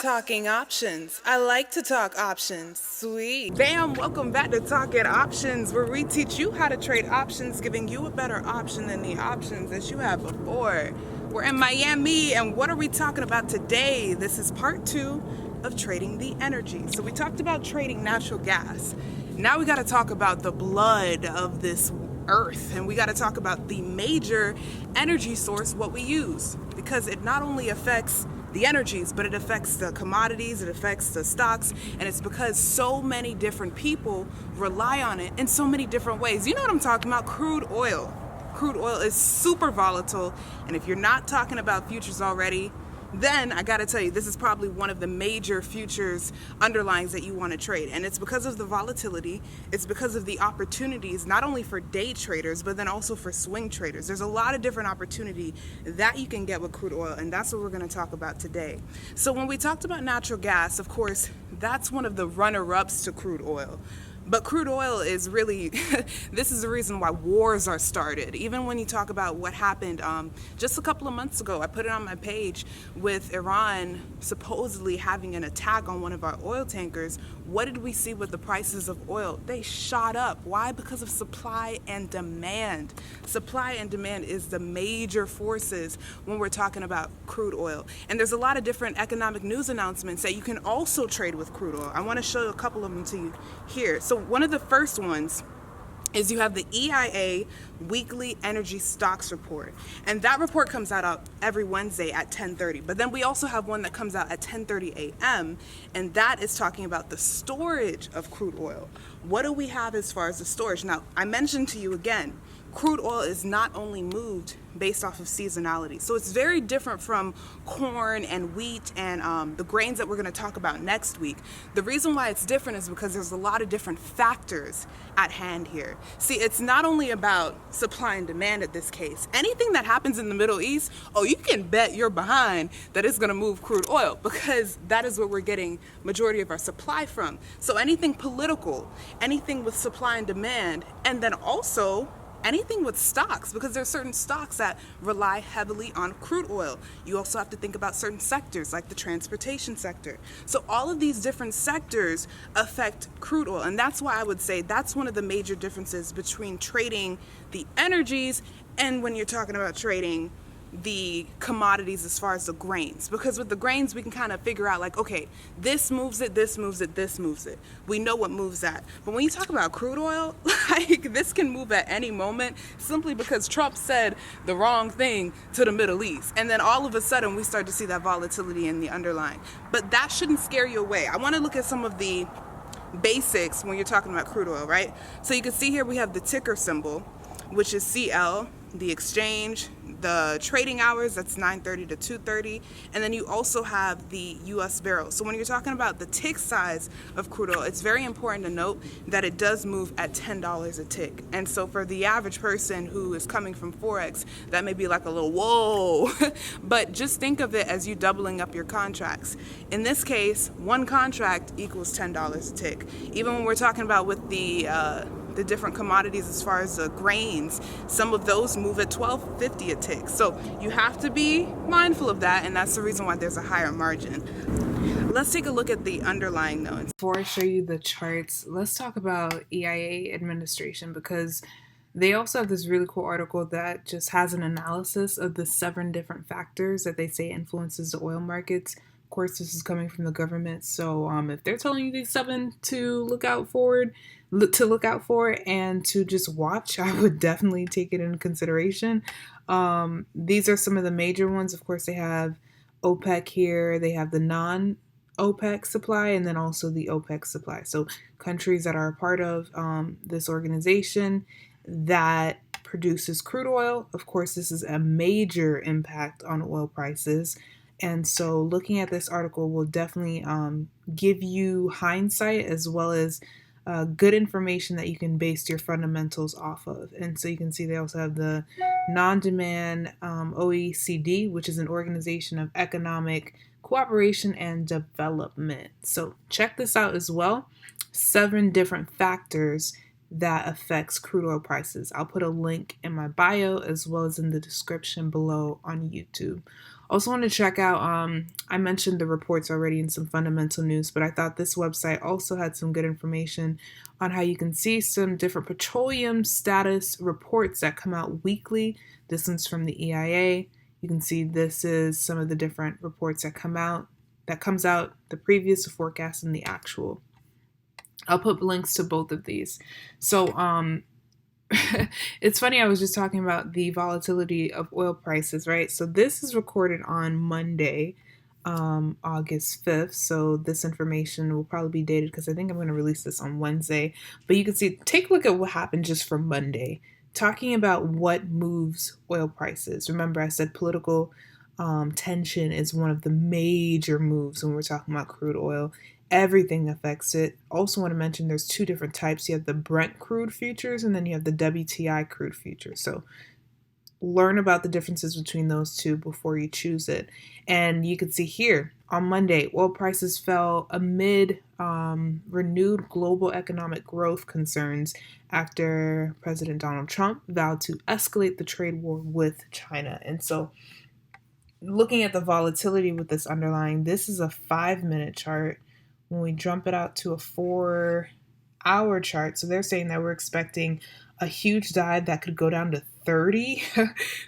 Talking options. I like to talk options. Sweet. Bam, welcome back to Talking Options, where we teach you how to trade options, giving you a better option than the options that you had before. We're in Miami, and what are we talking about today? This is part 2 of trading the energy. So we talked about trading natural gas. Now we got to talk about the blood of this earth, and we got to talk about the major energy source, what we use, because it not only affects the energies, but it affects the commodities, it affects the stocks, and it's because so many different people rely on it in so many different ways. You know what I'm talking about? Crude oil. Crude oil is super volatile, and if you're not talking about futures already, then I gotta tell you, this is probably one of the major futures underlyings that you want to trade. And it's because of the volatility, it's because of the opportunities, not only for day traders, but then also for swing traders. There's a lot of different opportunity that you can get with crude oil, and that's what we're gonna talk about today. So when we talked about natural gas, of course, that's one of the runner-ups to crude oil. But crude oil is really, this is the reason why wars are started. Even when you talk about what happened just a couple of months ago, I put it on my page with Iran supposedly having an attack on one of our oil tankers. What did we see with the prices of oil? They shot up. Why? Because of supply and demand. Supply and demand is the major forces when we're talking about crude oil. And there's a lot of different economic news announcements that you can also trade with crude oil. I want to show you a couple of them to you here. So one of the first ones is you have the EIA weekly energy stocks report, and that report comes out every Wednesday at 10:30. But then we also have one that comes out at 10:30 a.m. and that is talking about the storage of crude oil. What do we have as far as the storage? Now, I mentioned to you again, crude oil is not only moved based off of seasonality. So it's very different from corn and wheat and the grains that we're going to talk about next week. The reason why it's different is because there's a lot of different factors at hand here. See, it's not only about supply and demand at this case. Anything that happens in the Middle East, oh, you can bet you're behind that it's going to move crude oil, because that is where we're getting majority of our supply from. So anything political, anything with supply and demand, and then also anything with stocks, because there are certain stocks that rely heavily on crude oil. You also have to think about certain sectors like the transportation sector. So all of these different sectors affect crude oil, and that's why I would say that's one of the major differences between trading the energies and when you're talking about trading the commodities as far as the grains. Because with the grains we can kind of figure out like, okay, this moves it, this moves it, this moves it. We know what moves that. But when you talk about crude oil, like, this can move at any moment simply because Trump said the wrong thing to the Middle East, and then all of a sudden we start to see that volatility in the underlying. But that shouldn't scare you away. I want to look at some of the basics when you're talking about crude oil, right? So you can see here we have the ticker symbol, which is CL, the exchange, the trading hours, that's 9:30 to 2:30, and then you also have the US barrel. So when you're talking about the tick size of crude oil, it's very important to note that it does move at $10 a tick. And so for the average person who is coming from Forex, that may be like a little whoa, but just think of it as you doubling up your contracts. In this case, one contract equals $10 a tick. Even when we're talking about with the different commodities as far as the grains, some of those move at $12.50 a tick. So you have to be mindful of that, and that's the reason why there's a higher margin. Let's take a look at the underlying though. Before I show you the charts, let's talk about EIA administration, because they also have this really cool article that just has an analysis of the 7 different factors that they say influences the oil markets. Of course, this is coming from the government, so if they're telling you these 7 to look out for and to just watch, I would definitely take it into consideration. These are some of the major ones. Of course, they have OPEC here, they have the non-OPEC supply, and then also the OPEC supply. So countries that are a part of this organization that produces crude oil. Of course, this is a major impact on oil prices. And so looking at this article will definitely give you hindsight as well as good information that you can base your fundamentals off of. And so you can see they also have the non-demand OECD, which is an organization of economic cooperation and development. So check this out as well. 7 different factors that affects crude oil prices. I'll put a link in my bio as well as in the description below on YouTube. Also want to check out, I mentioned the reports already in some fundamental news, but I thought this website also had some good information on how you can see some different petroleum status reports that come out weekly. This one's from the EIA. You can see this is some of the different reports that comes out, the previous, the forecast, and the actual. I'll put links to both of these. So, it's funny, I was just talking about the volatility of oil prices, right? So this is recorded on Monday, August 5th. So this information will probably be dated because I think I'm going to release this on Wednesday. But you can see, take a look at what happened just for Monday, talking about what moves oil prices. Remember, I said political tension is one of the major moves when we're talking about crude oil. Everything affects it. Also want to mention there's two different types. You have the Brent crude futures and then you have the WTI crude futures. So learn about the differences between those two before you choose it. And you can see here on Monday, oil prices fell amid renewed global economic growth concerns after President Donald Trump vowed to escalate the trade war with China. And so looking at the volatility with this underlying, this is a 5-minute chart. When we jump it out to a 4-hour chart, so they're saying that we're expecting a huge dive that could go down to 30.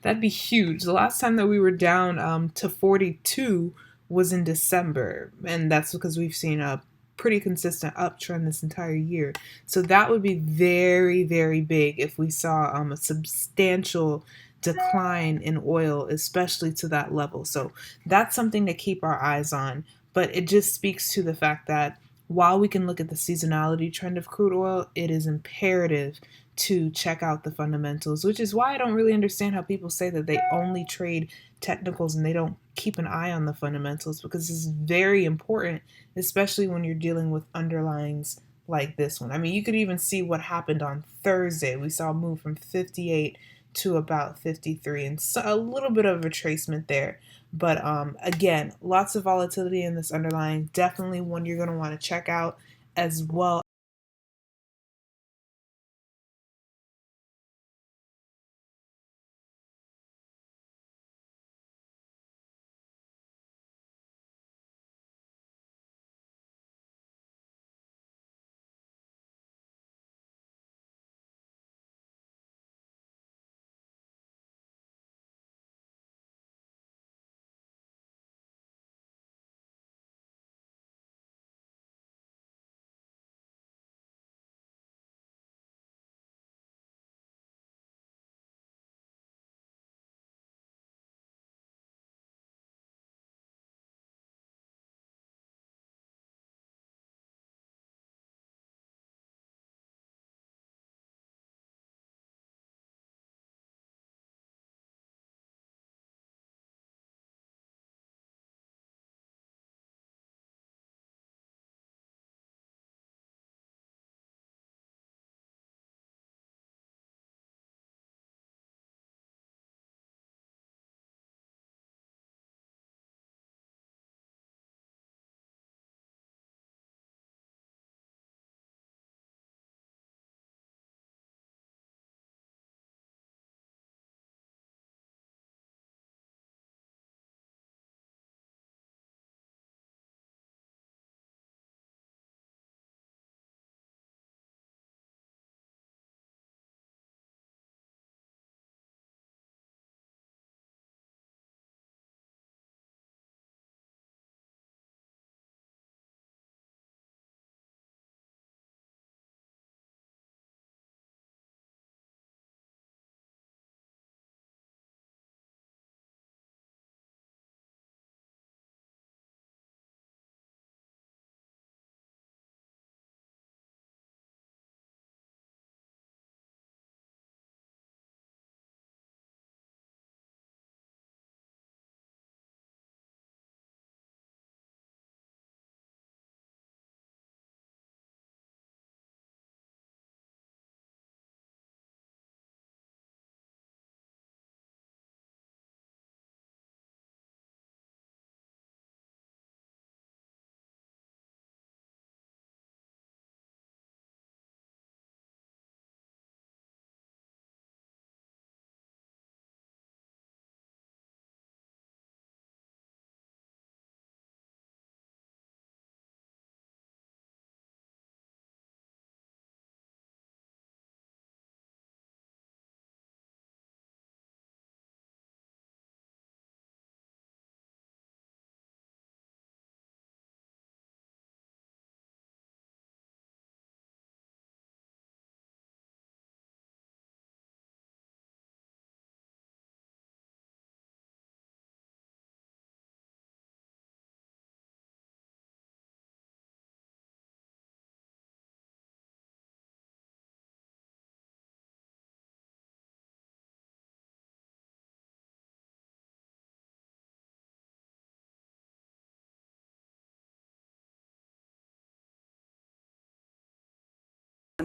That'd be huge. The last time that we were down to 42 was in December, and that's because we've seen a pretty consistent uptrend this entire year. So that would be very, very big if we saw a substantial decline in oil, especially to that level. So that's something to keep our eyes on. But it just speaks to the fact that while we can look at the seasonality trend of crude oil, it is imperative to check out the fundamentals, which is why I don't really understand how people say that they only trade technicals and they don't keep an eye on the fundamentals, because this is very important, especially when you're dealing with underlyings like this one. I mean, you could even see what happened on Thursday. We saw a move from 58 to about 53, and so a little bit of retracement there. But again, lots of volatility in this underlying. Definitely one you're going to want to check out, as well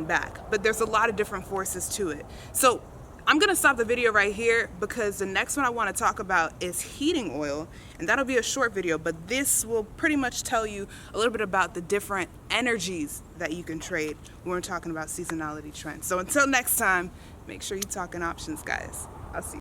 back. But there's a lot of different forces to it. So I'm gonna stop the video right here because the next one I want to talk about is heating oil, and that'll be a short video, but this will pretty much tell you a little bit about the different energies that you can trade when we're talking about seasonality trends. So until next time, make sure you're talking options, guys. I'll see you.